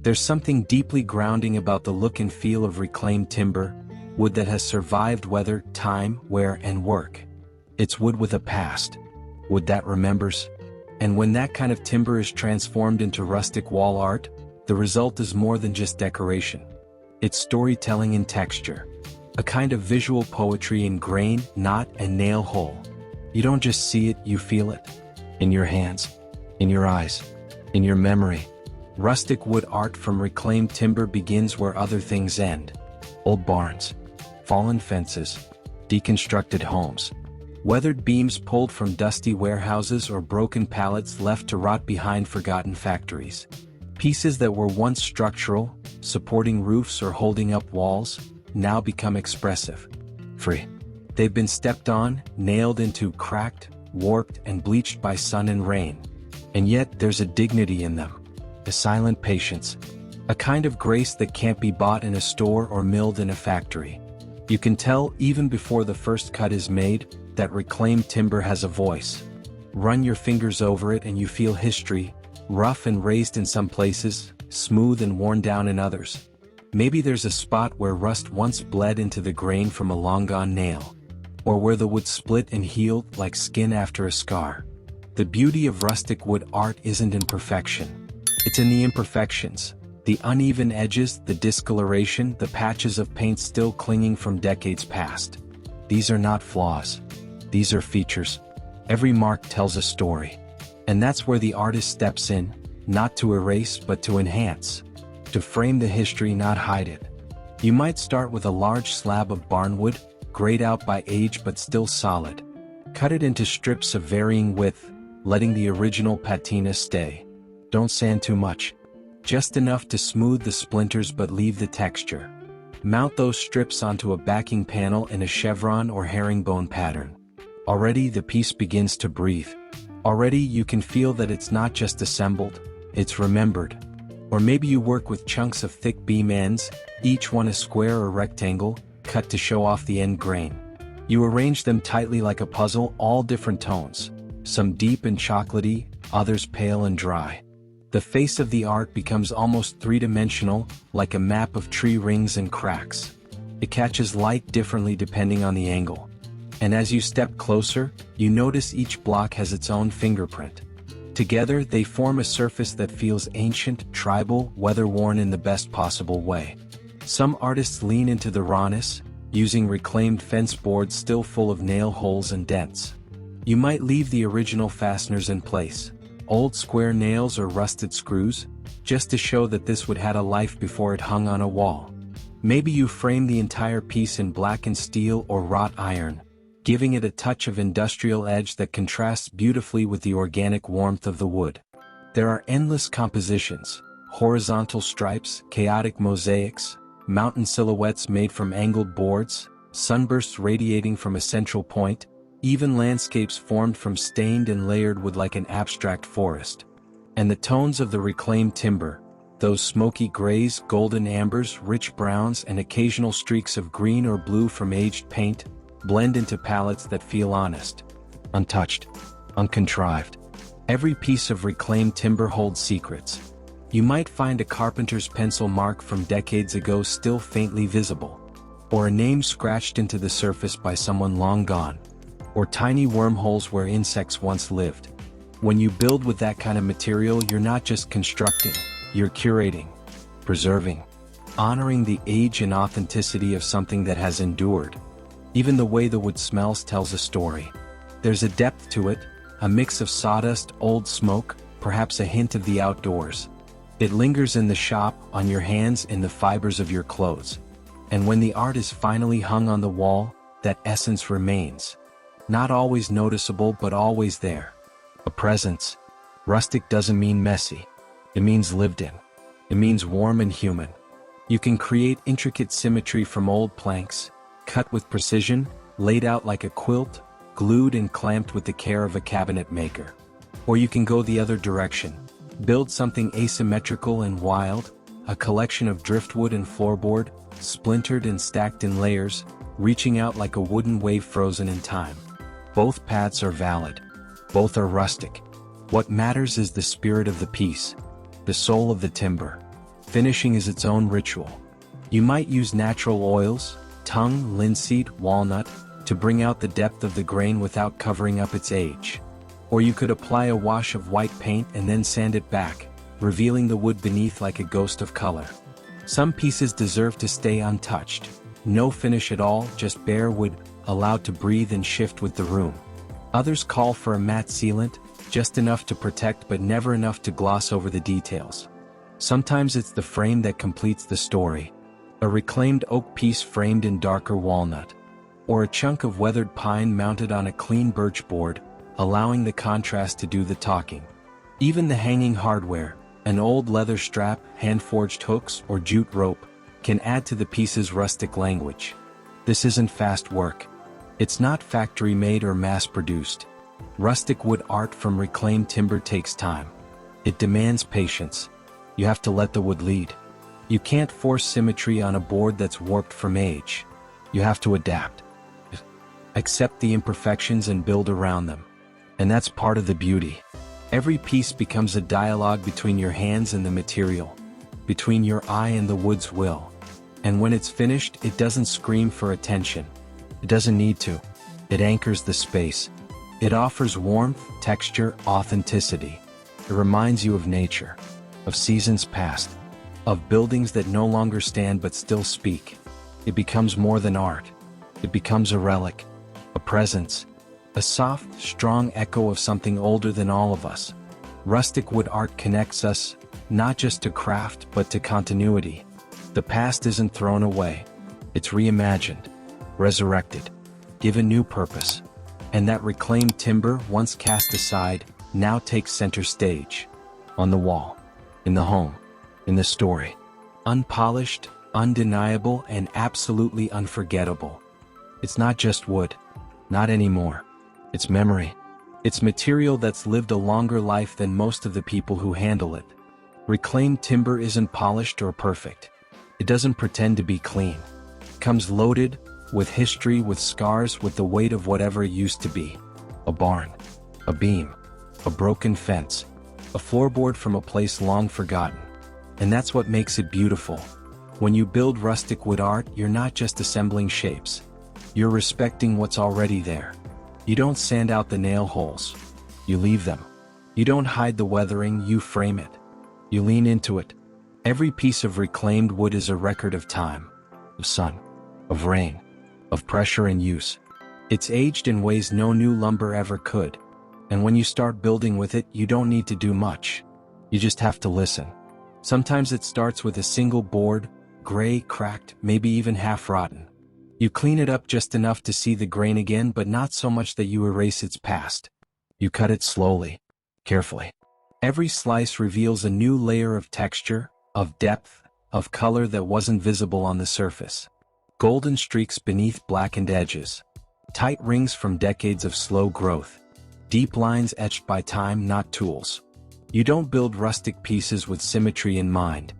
There's something deeply grounding about the look and feel of reclaimed timber, wood that has survived weather, time, wear, and work. It's wood with a past, wood that remembers. And when that kind of timber is transformed into rustic wall art, the result is more than just decoration. It's storytelling in texture, a kind of visual poetry in grain, knot, and nail hole. You don't just see it, you feel it. In your hands, in your eyes, in your memory. Rustic wood art from reclaimed timber begins where other things end. Old barns, fallen fences, deconstructed homes, weathered beams pulled from dusty warehouses, or broken pallets left to rot behind forgotten factories. Pieces that were once structural, supporting roofs or holding up walls, now become expressive, free. They've been stepped on, nailed into, cracked, warped, and bleached by sun and rain. And yet there's a dignity in them, a silent patience, a kind of grace that can't be bought in a store or milled in a factory. You can tell even before the first cut is made that reclaimed timber has a voice. Run your fingers over it and you feel history, rough and raised in some places, smooth and worn down in others. Maybe there's a spot where rust once bled into the grain from a long-gone nail, or where the wood split and healed like skin after a scar. The beauty of rustic wood art isn't in perfection. It's in the imperfections, the uneven edges, the discoloration, the patches of paint still clinging from decades past. These are not flaws. These are features. Every mark tells a story. And that's where the artist steps in, not to erase but to enhance. To frame the history, not hide it. You might start with a large slab of barnwood, grayed out by age but still solid. Cut it into strips of varying width, letting the original patina stay. Don't sand too much. Just enough to smooth the splinters but leave the texture. Mount those strips onto a backing panel in a chevron or herringbone pattern. Already the piece begins to breathe. Already you can feel that it's not just assembled, it's remembered. Or maybe you work with chunks of thick beam ends, each one a square or rectangle, cut to show off the end grain. You arrange them tightly like a puzzle, all different tones, some deep and chocolatey, others pale and dry. The face of the art becomes almost three-dimensional, like a map of tree rings and cracks. It catches light differently depending on the angle. And as you step closer, you notice each block has its own fingerprint. Together, they form a surface that feels ancient, tribal, weather-worn in the best possible way. Some artists lean into the rawness, using reclaimed fence boards still full of nail holes and dents. You might leave the original fasteners in place, old square nails or rusted screws, just to show that this wood had a life before it hung on a wall. Maybe you frame the entire piece in blackened steel or wrought iron, giving it a touch of industrial edge that contrasts beautifully with the organic warmth of the wood. There are endless compositions, horizontal stripes, chaotic mosaics, mountain silhouettes made from angled boards, sunbursts radiating from a central point, even landscapes formed from stained and layered wood like an abstract forest. And the tones of the reclaimed timber, those smoky grays, golden ambers, rich browns, and occasional streaks of green or blue from aged paint, blend into palettes that feel honest, untouched, uncontrived. Every piece of reclaimed timber holds secrets. You might find a carpenter's pencil mark from decades ago still faintly visible, or a name scratched into the surface by someone long gone, or tiny wormholes where insects once lived. When you build with that kind of material, you're not just constructing, you're curating, preserving, honoring the age and authenticity of something that has endured. Even the way the wood smells tells a story. There's a depth to it, a mix of sawdust, old smoke, perhaps a hint of the outdoors. It lingers in the shop, on your hands, in the fibers of your clothes. And when the art is finally hung on the wall, that essence remains. Not always noticeable, but always there. A presence. Rustic doesn't mean messy. It means lived in. It means warm and human. You can create intricate symmetry from old planks, cut with precision, laid out like a quilt, glued and clamped with the care of a cabinet maker. Or you can go the other direction. Build something asymmetrical and wild, a collection of driftwood and floorboard, splintered and stacked in layers, reaching out like a wooden wave frozen in time. Both paths are valid. Both are rustic. What matters is the spirit of the piece, the soul of the timber. Finishing is its own ritual. You might use natural oils, tongue, linseed, walnut, to bring out the depth of the grain without covering up its age. Or you could apply a wash of white paint and then sand it back, revealing the wood beneath like a ghost of color. Some pieces deserve to stay untouched. No finish at all, just bare wood, allowed to breathe and shift with the room. Others call for a matte sealant, just enough to protect but never enough to gloss over the details. Sometimes it's the frame that completes the story. A reclaimed oak piece framed in darker walnut. Or a chunk of weathered pine mounted on a clean birch board, allowing the contrast to do the talking. Even the hanging hardware, an old leather strap, hand-forged hooks, or jute rope, can add to the piece's rustic language. This isn't fast work. It's not factory-made or mass-produced. Rustic wood art from reclaimed timber takes time. It demands patience. You have to let the wood lead. You can't force symmetry on a board that's warped from age. You have to adapt. Accept the imperfections and build around them. And that's part of the beauty. Every piece becomes a dialogue between your hands and the material, between your eye and the wood's will. And when it's finished, it doesn't scream for attention. It doesn't need to. It anchors the space. It offers warmth, texture, authenticity. It reminds you of nature, of seasons past, of buildings that no longer stand but still speak. It becomes more than art. It becomes a relic, a presence, a soft, strong echo of something older than all of us. Rustic wood art connects us, not just to craft but to continuity. The past isn't thrown away. It's reimagined, resurrected, given new purpose. And that reclaimed timber, once cast aside, now takes center stage. On the wall, in the home, in the story. Unpolished, undeniable, and absolutely unforgettable. It's not just wood. Not anymore. It's memory. It's material that's lived a longer life than most of the people who handle it. Reclaimed timber isn't polished or perfect. It doesn't pretend to be clean. It comes loaded, with history, with scars, with the weight of whatever it used to be. A barn, a beam, a broken fence, a floorboard from a place long forgotten. And that's what makes it beautiful. When you build rustic wood art, you're not just assembling shapes. You're respecting what's already there. You don't sand out the nail holes. You leave them. You don't hide the weathering, you frame it. You lean into it. Every piece of reclaimed wood is a record of time, of sun, of rain, of pressure and use. It's aged in ways no new lumber ever could. And when you start building with it, you don't need to do much. You just have to listen. Sometimes it starts with a single board, gray, cracked, maybe even half rotten. You clean it up just enough to see the grain again, but not so much that you erase its past. You cut it slowly, carefully. Every slice reveals a new layer of texture, of depth, of color that wasn't visible on the surface. Golden streaks beneath blackened edges. Tight rings from decades of slow growth. Deep lines etched by time, not tools. You don't build rustic pieces with symmetry in mind.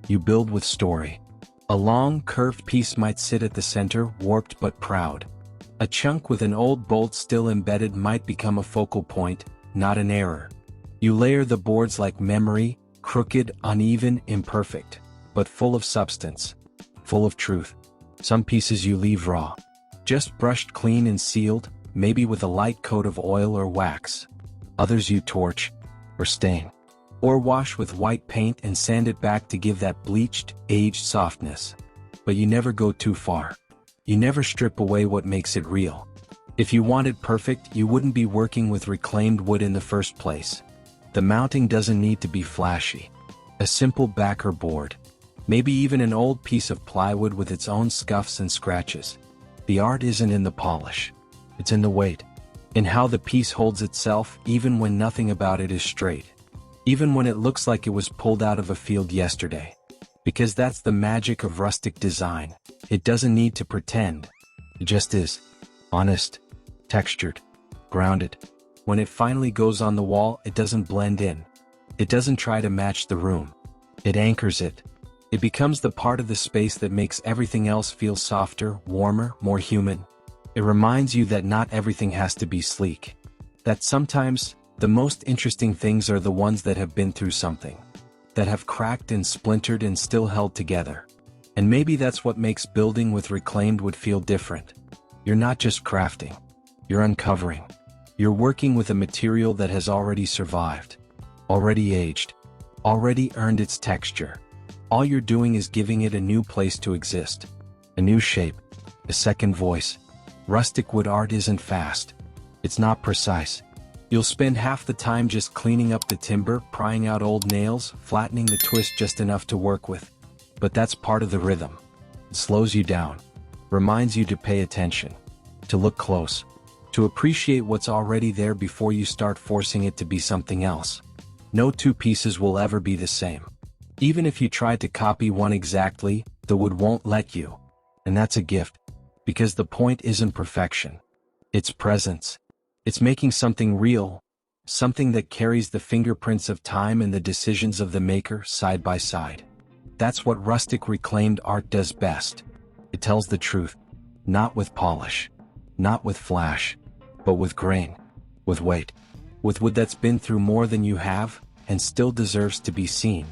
You build with story. A long, curved piece might sit at the center, warped but proud. A chunk with an old bolt still embedded might become a focal point, not an error. You layer the boards like memory, crooked, uneven, imperfect, but full of substance, full of truth. Some pieces you leave raw, just brushed clean and sealed, maybe with a light coat of oil or wax. Others you torch, or stain, or wash with white paint and sand it back to give that bleached, aged softness. But you never go too far. You never strip away what makes it real. If you want it perfect, you wouldn't be working with reclaimed wood in the first place. The mounting doesn't need to be flashy. A simple backer board. Maybe even an old piece of plywood with its own scuffs and scratches. The art isn't in the polish. It's in the weight. In how the piece holds itself, even when nothing about it is straight. Even when it looks like it was pulled out of a field yesterday. Because that's the magic of rustic design. It doesn't need to pretend. It just is. Honest. Textured. Grounded. When it finally goes on the wall, it doesn't blend in. It doesn't try to match the room. It anchors it. It becomes the part of the space that makes everything else feel softer, warmer, more human. It reminds you that not everything has to be sleek. That sometimes, the most interesting things are the ones that have been through something. that have cracked and splintered and still held together. And maybe that's what makes building with reclaimed wood feel different. You're not just crafting. You're uncovering. You're working with a material that has already survived, already aged, already earned its texture. All you're doing is giving it a new place to exist, a new shape, a second voice. Rustic wood art isn't fast. It's not precise. You'll spend half the time just cleaning up the timber, prying out old nails, flattening the twist just enough to work with. But that's part of the rhythm. It slows you down, reminds you to pay attention, to look close, to appreciate what's already there before you start forcing it to be something else. No two pieces will ever be the same. Even if you try to copy one exactly, the wood won't let you. And that's a gift, because the point isn't perfection. It's presence. It's making something real, something that carries the fingerprints of time and the decisions of the maker side by side. That's what rustic reclaimed art does best. It tells the truth, not with polish, not with flash, but with grain, with weight, with wood that's been through more than you have and still deserves to be seen.